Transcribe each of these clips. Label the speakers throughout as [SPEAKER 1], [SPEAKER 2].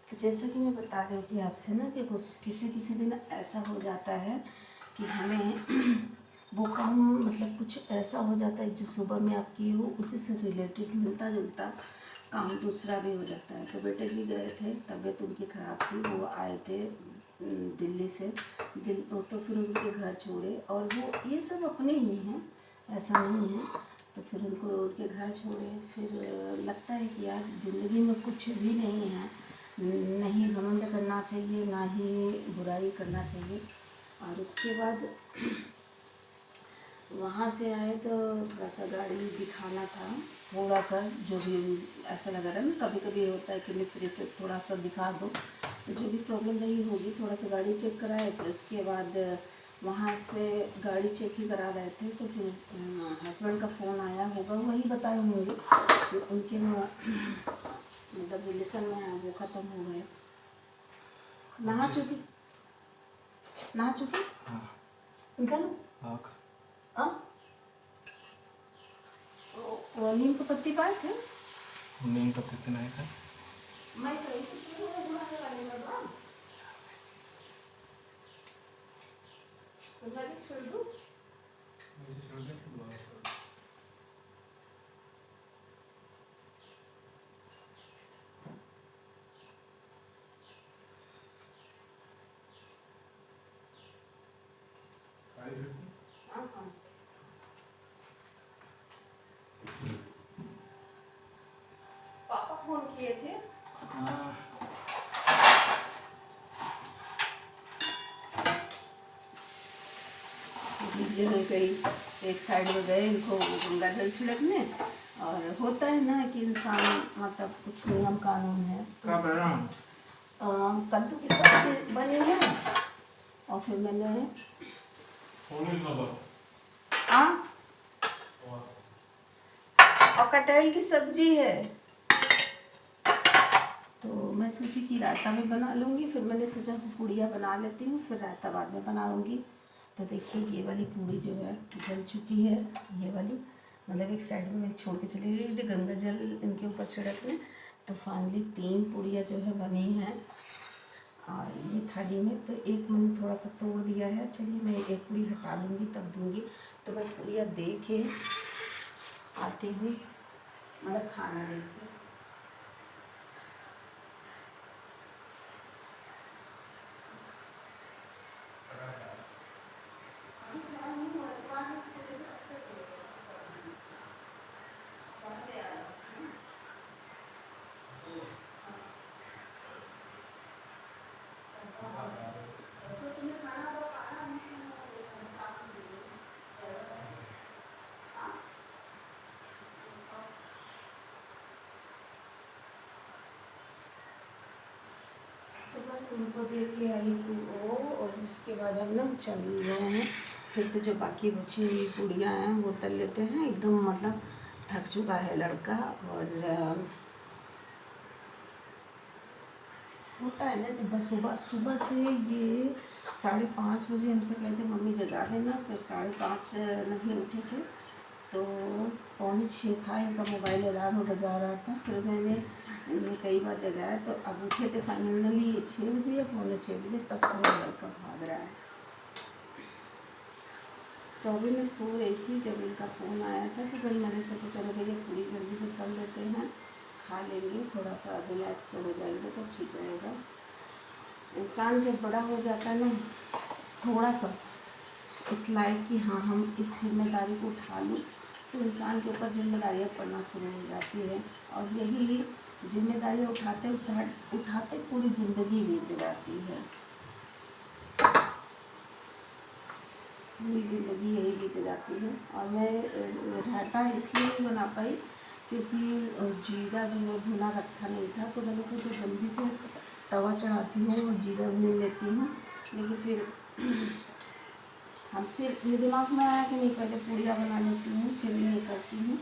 [SPEAKER 1] तो जैसा कि मैं बता रही थी आपसे ना कि कुछ किसी किसी दिन ऐसा हो जाता है कि हमें वो काम मतलब कुछ ऐसा हो जाता है जो सुबह में आप किए हो उसी से रिलेटेड मिलता जुलता काम दूसरा भी हो जाता है। तो बेटे जी गए थे, तबीयत उनकी ख़राब थी, वो आए थे दिल्ली से। तो फिर उनके घर छोड़े, और वो ये सब अपने ही हैं, ऐसा नहीं है। तो फिर उनको उनके घर छोड़े, फिर लगता है कि यार ज़िंदगी में कुछ भी नहीं है, नहीं घमंड करना चाहिए, ना ही बुराई करना चाहिए। और उसके बाद वहाँ से आए तो थोड़ा सा गाड़ी दिखाना था, थोड़ा सा जो भी ऐसा लगा रहा है ना, कभी कभी होता है कि मिस्त्री से थोड़ा सा दिखा दो, तो जो भी प्रॉब्लम रही होगी थोड़ा सा गाड़ी चेक कराए। फिर उसके बाद वहाँ से गाड़ी चेक ही करा रहे थे, तो फिर हस्बैंड का फ़ोन आया होगा, वही बताए होंगे कि उनके मतलब रिलेशन में है वो ख़त्म हो गए। नहा चुकी निकालो। हाँ, नीम का पत्ती पाए थे,
[SPEAKER 2] नीम पत्ती तो नहीं था।
[SPEAKER 1] मैं कही थी कि वो बुढ़ाने वाले लगा तो मैं छोड़ दूँ। हाँ हाँ, पापा फोन किए थे। जगह गई, एक साइड में गए इनको गंगा जल छिड़कने, और होता है ना कि इंसान मतलब कुछ नियम कानून है तो कद्दू की सब्जी बनी है, और फिर मैंने हाँ, और कटहल की सब्जी है, तो मैं सोची कि रायता में बना लूँगी। फिर मैंने सोचा पूड़ियाँ बना लेती हूँ, फिर रायता बाद में बना लूँगी। तो देखिए ये वाली पूड़ी जो है जल चुकी है, ये वाली मतलब एक साइड में मैं छोड़ के चली गई थी गंगा जल इनके ऊपर छिड़कने। तो फाइनली 3 पूड़ियाँ जो है बनी हैं, और ये थाली में तो एक मैंने थोड़ा सा तोड़ दिया है। चलिए मैं एक पूड़ी हटा लूँगी तब दूँगी। तो मैं पूड़ियाँ दे के आती हूँ, मतलब खाना दे के। तो बस उनको दे के आई वो, और उसके बाद हम लोग चल रहे हैं। फिर से जो बाकी बची हुई पूड़ियाँ हैं वो तल लेते हैं। एकदम मतलब थक चुका है लड़का, और होता है ना जब बस सुबह सुबह से ये 5:30 बजे हमसे कहते मम्मी जगा देना, फिर 5:30 नहीं उठे थे तो 5:45 था, इनका मोबाइल अलार्म बजा रहा था। फिर मैंने इन्हें कई बार जगाया, तो अब उठे थे फाइनली 6 बजे या 5:45 बजे, तब से मेरा लड़का भाग रहा है। तो अभी मैं सो रही थी जब इनका फ़ोन आया था, तो फिर मैंने सोचा चलो भैया पूरी जल्दी से कर लेते हैं, खा लेंगे, थोड़ा सा रिलैक्स हो जाएंगे तो ठीक रहेगा। इंसान जब बड़ा हो जाता है ना, थोड़ा सा इस लाइक कि हाँ हम इस जिम्मेदारी को उठा लूँ, तो इंसान के ऊपर जिम्मेदारियाँ पड़ना शुरू हो जाती है, और यही जिम्मेदारियाँ उठाते उठाते पूरी ज़िंदगी बीत जाती है। पूरी ज़िंदगी यही बीत जाती है। और मैं रायता इसलिए नहीं बना पाई क्योंकि जीरा जो है भुना रखा नहीं था, तो मैंने सोचा जल्दी से तवा चढ़ाती हूँ और जीरा भून लेती हूँ। लेकिन फिर मेरे दिमाग में आया कि नहीं पहले पूड़ियाँ बना लेती हूँ फिर ये करती हूँ।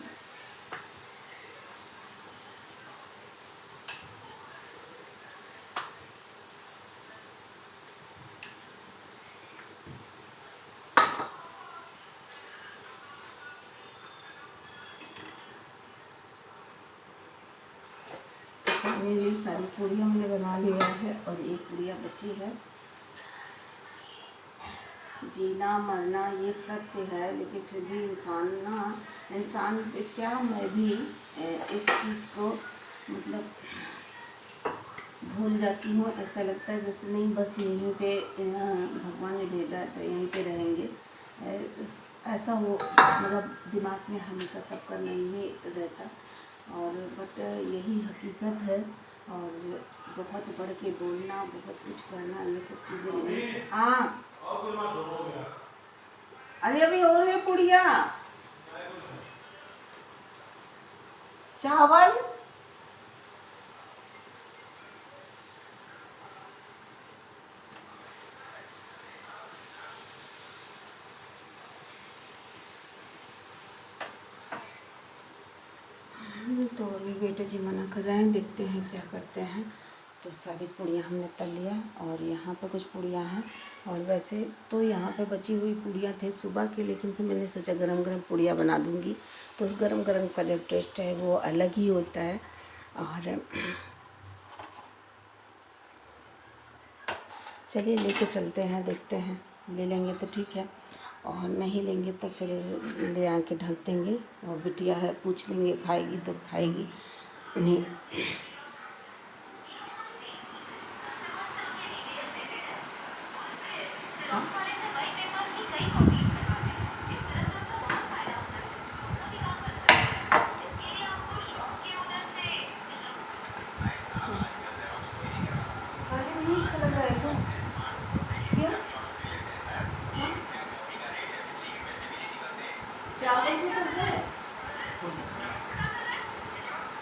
[SPEAKER 1] फाइनली सारी पूड़ियाँ हमने बना लिया है और एक पूड़िया बची है। जीना मरना ये सत्य है, लेकिन फिर भी इंसान क्या, मैं भी इस चीज़ को मतलब भूल जाती हूँ। ऐसा लगता है जैसे नहीं, बस यहीं पे भगवान ने भेजा है तो यहीं पे रहेंगे। ऐसा हो मतलब दिमाग में हमेशा सबका नहीं ही रहता, और बट यही हकीकत है। और बहुत बढ़ के बोलना, बहुत कुछ करना, ये सब चीज़ें नहीं। हाँ, अरे अभी हो रही है पुड़िया, चावल। तो अभी बेटे जी मना कर रहे हैं, देखते हैं क्या करते हैं। तो सारी पूड़ियाँ हमने तल लिया और यहाँ पर कुछ पूड़ियाँ हैं, और वैसे तो यहाँ पे बची हुई पूड़ियाँ थे सुबह की, लेकिन फिर मैंने सोचा गरम गरम पूड़ियाँ बना दूँगी तो उस गरम गरम का जो टेस्ट है वो अलग ही होता है। और चलिए लेके चलते हैं, देखते हैं, ले लेंगे तो ठीक है, और नहीं लेंगे तो फिर ले आके ढक देंगे। और बिटिया है, पूछ लेंगे खाएगी तो खाएगी, नहीं नहीं अच्छा लग रहा है क्या? क्यों? हाँ? चावल भी तो है।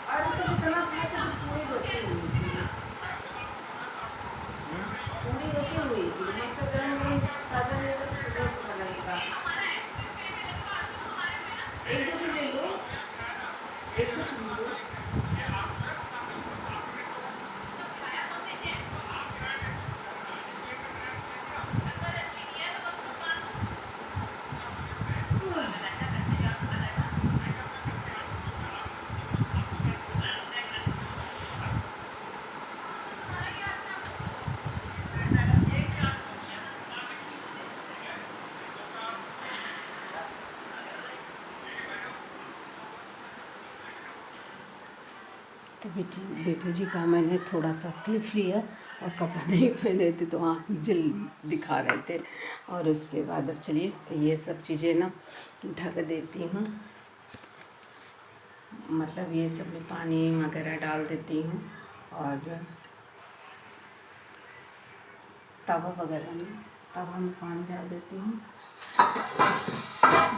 [SPEAKER 1] अरे तो इतना खाए तो पूरी बची हुई थी, पूरी बची हुई थी, मतलब गरम गरम ताज़ा मिलेगा तो बहुत अच्छा लगेगा। एक दो चूड़ी ले लो, एक दो चूड़ी लो। तो बेटे जी का मैंने थोड़ा सा क्लिप लिया और कपड़ा नहीं पहने थे तो आँख जल दिखा रहे थे। और उसके बाद अब चलिए ये सब चीज़ें ना ढक देती हूँ, मतलब ये सब में पानी वगैरह डाल देती हूँ, और तवा में पानी डाल देती हूँ।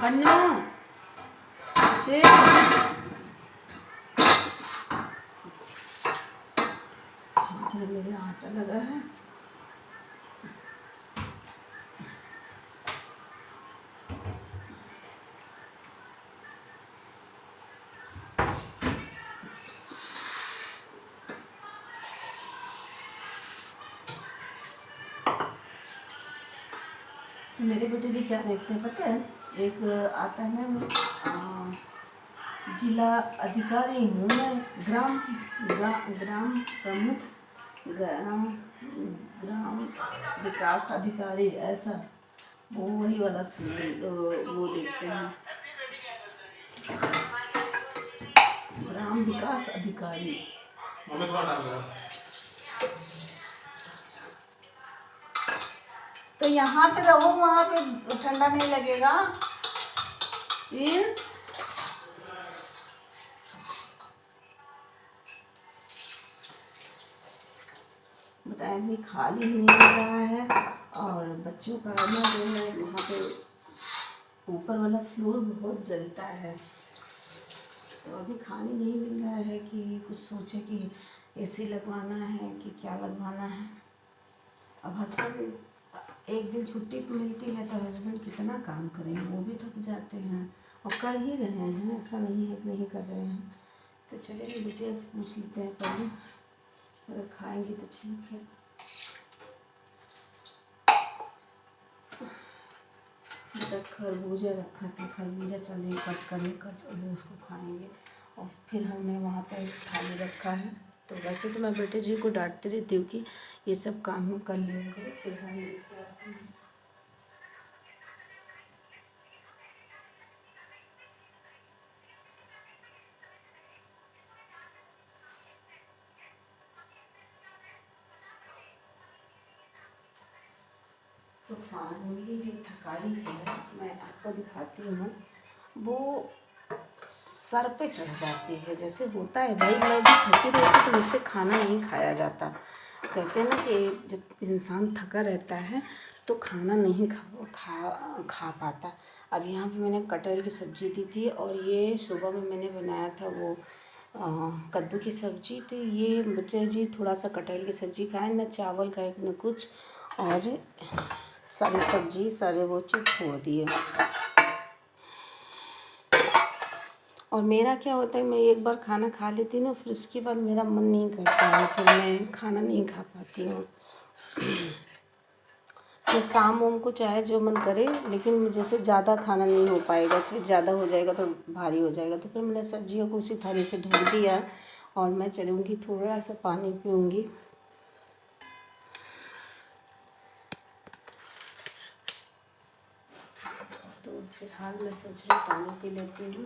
[SPEAKER 1] बन्नू मेरे आटा लगा है। तो मेरे बेटे जी क्या देखते हैं पता है, एक आता है ना, जिला अधिकारी हूँ मैं, ग्राम प्रमुख, ग्राम विकास अधिकारी, ऐसा वो वही वाला सीरियल वो देखते हैं, ग्राम विकास अधिकारी। तो यहाँ पे रहो, वहाँ पे ठंडा नहीं लगेगा प्लीज। बताए भी खाली नहीं मिल रहा है, और बच्चों का ना जो है वहाँ पे ऊपर वाला फ्लोर बहुत जलता है, तो अभी खाने नहीं मिल रहा है कि कुछ सोचे कि एसी लगवाना है कि क्या लगवाना है। अब हस्बैंड एक दिन छुट्टी मिलती है तो हस्बैंड कितना काम करेंगे, वो भी थक जाते हैं और कर ही रहे हैं, ऐसा नहीं है कि नहीं कर रहे हैं। तो चलिए बेटिया से पूछ लेते हैं पहले, अगर खाएंगे तो ठीक है। खरबूजा रखा था, खरबूजा चलिए कट वो उसको खाएंगे। और फिर हमने वहाँ पर थाली रखा है, तो वैसे तो मैं बेटे जी को डांटती रहती हूँ कि ये सब काम कर लिया करो, फिर हम लेके आते हैं। तो फाइनली जो थकाई है मैं आपको दिखाती हूँ, वो सर पे चढ़ जाती है। जैसे होता है भाई, मैं भी थकी रहती तो मुझसे खाना नहीं खाया जाता। कहते हैं ना कि जब इंसान थका रहता है तो खाना नहीं खा पाता। अब यहाँ पे मैंने कटहल की सब्ज़ी दी थी, और ये सुबह में मैंने बनाया था वो कद्दू की सब्ज़ी। तो ये बच्चे जी थोड़ा सा कटहल की सब्ज़ी खाए, न चावल खाए न कुछ, और सारी सब्ज़ी सारे वो चीज़ छोड़ दिए। और मेरा क्या होता है, मैं एक बार खाना खा लेती हूँ ना, फिर उसके बाद मेरा मन नहीं करता है, फिर मैं खाना नहीं खा पाती हूँ। तो शाम वाम को चाहे जो मन करे, लेकिन जैसे ज़्यादा खाना नहीं हो पाएगा, फिर ज़्यादा हो जाएगा तो भारी हो जाएगा। तो फिर मैंने सब्जियों को उसी थाली से ढक दिया, और मैं चलूँगी थोड़ा सा पानी पीऊँगी। तो फिलहाल मैं सोच रही हूँ पानी पी लेती हूँ।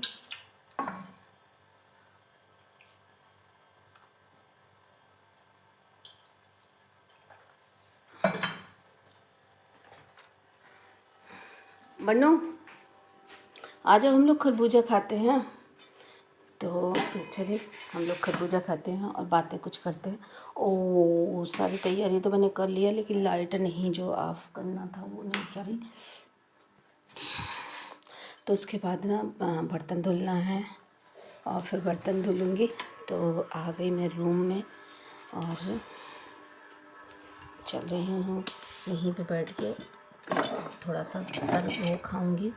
[SPEAKER 1] बन्नू, आज हम लोग खरबूजा खाते हैं। तो चलिए हम लोग खरबूजा खाते हैं और बातें कुछ करते हैं। ओ सारी तैयारी तो मैंने कर लिया, लेकिन लाइट नहीं जो ऑफ करना था वो नहीं करी। तो उसके बाद ना बर्तन धुलना है, और फिर बर्तन धुलूँगी। तो आ गई मैं रूम में, और चल रही हूँ यहीं पे बैठ के थोड़ा सा वो खाऊंगी।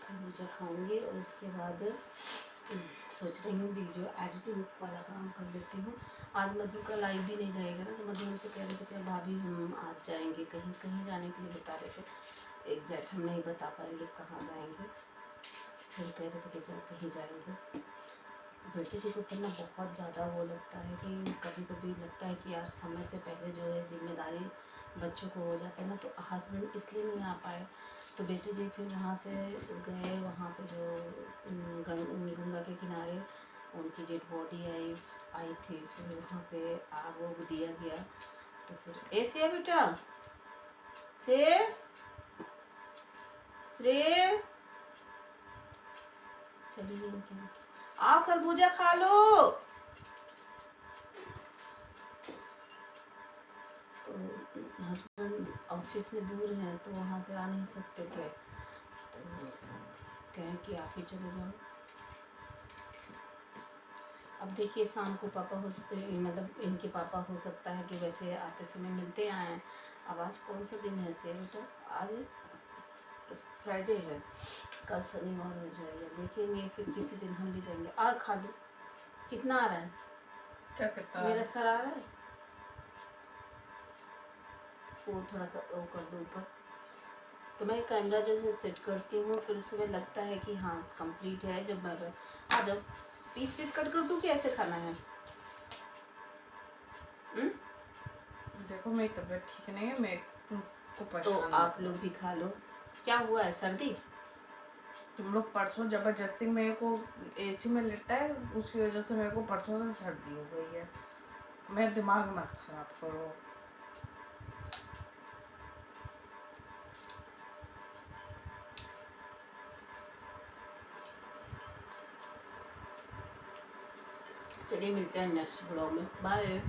[SPEAKER 1] खरबूजा खाऊंगी, और उसके बाद सोच रही हूँ वीडियो एडिटिंग वाला काम कर लेती हूँ। आज मधु का लाइव भी नहीं रहेगा ना, तो मधु हमसे कह रहे थे कि भाभी हम आज जाएंगे कहीं, कहीं जाने के लिए बता रहे थे। एग्जैक्ट हम नहीं बता पाएंगे कहाँ जाएंगे, फिर कह रहे थे कि चल कहीं जाएंगे। बेटे जी को करना बहुत ज़्यादा वो लगता है कि कभी कभी लगता है कि यार समय से पहले जो है जिम्मेदारी बच्चों को हो जाता है ना। तो हस्बैंड इसलिए नहीं आ पाए, तो बेटे जी फिर वहाँ से गए, वहाँ पे जो गंगा के किनारे उनकी डेड बॉडी आई थी, फिर वहाँ पे आग वो दिया गया। तो फिर ऐसे है बेटा, से श्रेय चली नहीं क्या, आओ खरबूजा खा लो। तो हस्बैंड ऑफिस में दूर हैं, तो वहाँ से आ नहीं सकते थे, तो कहें कि आप ही चले जाओ। अब देखिए शाम को पापा हो मतलब इनके पापा हो सकता है कि वैसे आते समय मिलते आए। अब आज कौन सा दिन है से बेटा, आज फ्राइडे है, कल शनिवार हो जाएगा, देखेंगे फिर किसी दिन हम भी जाएंगे। और खा लो, कितना आ रहा है,
[SPEAKER 2] क्या करता
[SPEAKER 1] मेरा सर आ रहा है, वो थोड़ा सा वो कर दो ऊपर। तो मैं कैमरा जो है सेट करती हूँ, फिर उसमें लगता है कि हाँ कंप्लीट है। जब मैं आ जाओ, पीस पीस कट कर दूँ कि ऐसे खाना है?
[SPEAKER 2] देखो मेरी तबीयत ठीक नहीं है, मैं तुमको
[SPEAKER 1] तो
[SPEAKER 2] परेशान
[SPEAKER 1] आप लोग भी खा लो। क्या हुआ है, सर्दी?
[SPEAKER 2] तुम लोग परसों जबरदस्ती मेरे को एसी में लेटा है, उसकी वजह से मेरे को परसों से सर्दी हो गई है। मेरा दिमाग मत खराब करो।
[SPEAKER 1] चलिए मिलते हैं नेक्स्ट ब्लॉग में, बाय।